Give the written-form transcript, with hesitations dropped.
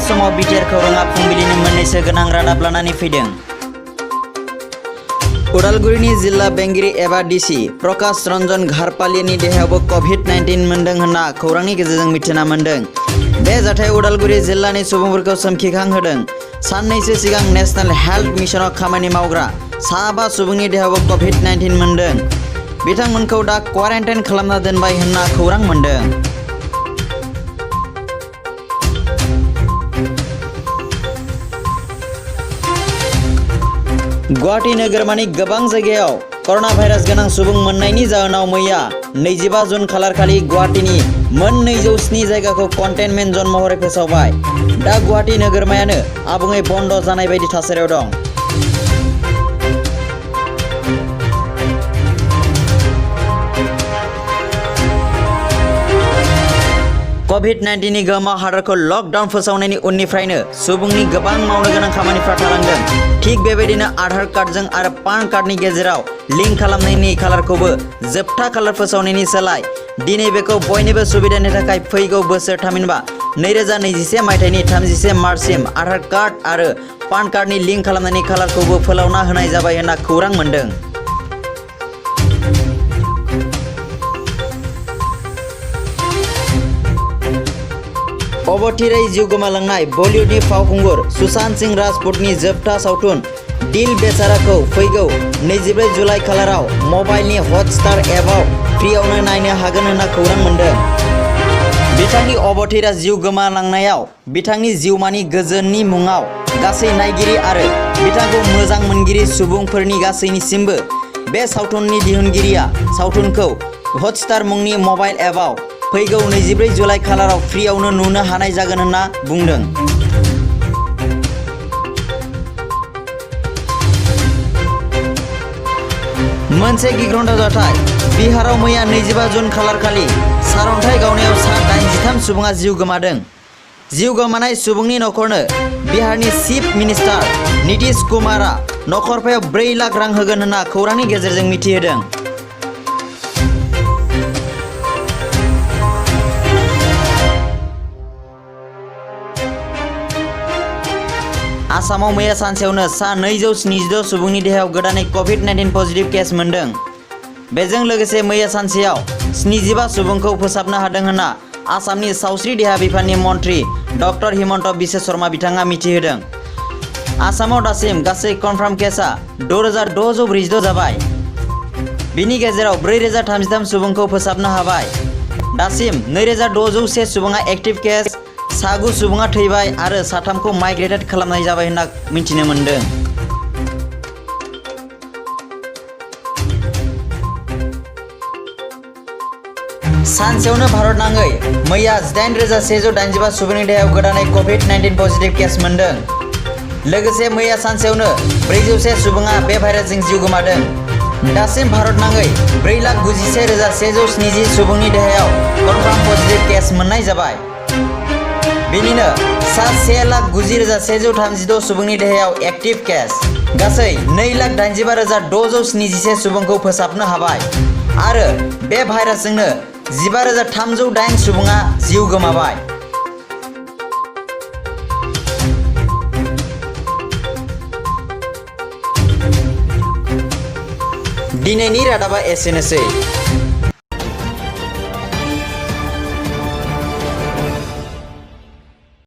समाव बिटिआर खौराङा फुंबिलिनि मोननैसो गोनां रादाब लानानै फैदों। उदालगुरिनि जिल्ला बेंगिरि एबा डिसि प्रकाश रन्जन घारपालियानि देहायावबो कभिड-19 मोनदों होनना खौरांनि गेजेरजों मिथिना मोनदों। बे जाथाया उदालगुरि जिल्लानि सुबुंफोरखौ सोमखिखांहोदों। साननैसो सिगां नेशनेल हेल्थ मिशनाव खामानि मावग्रा 5 सुबुंनि देहायावबो कभिड-19 मोनदों। बिथांमोनखौ दा क्वारेन्टाइन खालामना दोनबाय होनना खौरां मोनदों। गुवाहाटी नोगोरमानि गोबां जायगायाव कर'ना भाइरास गोनां सुबुं मोननायनि जाहोनाव मैया 25 जुन खालारखालि गुवाहाटीनि मोन 207 जायगाखौ कन्टेनमेन्ट जन महरै फोसावबाय। दा गुवाहाटी नोगोरमायानो आबुङै बन्द जानाय बायदि थासारियाव दं। कभिड-19 नि गोहोमा हादरखौ लकडाउन फोसावनायनि उननिफ्रायनो सुबुंनि गोबां मावनो गोनां खामानिफ्रा थालांदों। थिग बेबायदिनो आधार कार्डजों आरो पान कार्डनि गेजेराव लिंक खालामनायनि खालारखौबो जोबथा खालार फोसावनायनि सोलाय दिनै बेखौ बयनिबो सुबिदानि थाखाय फैगौ बोसोर थामहिनबा 2021 मायथाइनि 31 मार्चसिम आधार कार्ड आरो पान कार्डनि लिंक खालामनायनि खालारखौबो फोलावना होनाय जाबाय होनना खौरां मोनदों। अबथिरै जिउ गोमालांनाय बलिउडनि फावखुंगुर सुशांत सिंह राजपुतनि जोबथा सावथुन दिल बेचाराखौ फैगौ 24 जुलाइ खालाराव मबाइलनि हटस्टार एपआव फ्रियावनो नायनो हागोन होनना खौरां मोनदों। बिथांनि अबथिरा जिउ गोमालांनायाव बिथांनि जिउमानि गोजोननि मुङाव गासै नायगिरि आरो बिथांखौ मोजां मोनगिरि सुबुंफोरनि गासैनिसिमबो बे सावथुननि दिहुनगिरिया सावथुनखौ हटस्टार मुंनि मबाइल एपआव फैगौ 24 जुलाइ खालाराव फ्रियावनो नुनो हानाय जागोन होनना बुंदों। मोनसे गिख्रंथाव जाथाय बिहाराव मैया 25 जुन खालारखालि सारअन्थाइ गावनायाव सा 83 सुबुङा जिउ गोमादों। जिउ गोमानाय सुबुंनि नखरनो बिहारनि चिफ मिनिस्टार नीतीश कुमारआ नखरफायाव 4 लाख रां होगोन होनना खौरांनि गेजेरजों मिथिहोदों। आसामाव मैया सानसेयावनो सा 276 सुबुंनि देहायाव गोदानै कभिड-19 पजिटिभ केस मोनदों। बेजों लोगोसे मैया सानसेयाव 75 सुबुंखौ फोसाबनो हादों होनना आसामनि सावस्रि देहा बिफाननि मन्थ्रि डक्टर हिमन्त बिश्व शर्मा बिथाङा मिथिहोदों। आसामाव दासिम गासै कनफार्म केसआ 6646 जाबाय। बिनि गेजेराव 4033 सुबुंखौ फोसाबनो हाबाय। दासिम 2601 सुबुङा एक्टिभ केस, 9 सुबुङा थैबाय आरो 3खौ माइग्रेटेड खालामनाय जाबाय होनना मिथिनो मोनदों। सानसेयावनो भारत नाङै मैया 8185 सुबुंनि देहायाव गोदानै कभिड-19 पजिटिभ केस मोनदों। लोगोसे मैया सानसेयावनो 401 सुबुङा बे भाइरासजों जिउ गोमादों। दासिम भारत नाङै 4,91,170 सुबुंनि देहायाव कनफार्म पजिटिभ केस मोननाय जाबाय। बेनिनो सा 1,90,132 सुबुंनि देहायाव एक्टिभ केस, गासै 2,85,671 सुबुंखौ फोसाबनो हाबाय आरो बे भाइरासजोंनो 15,308 सुबुङा जिउ गोमाबाय। दिनैनि रादाबा एसेनोसै।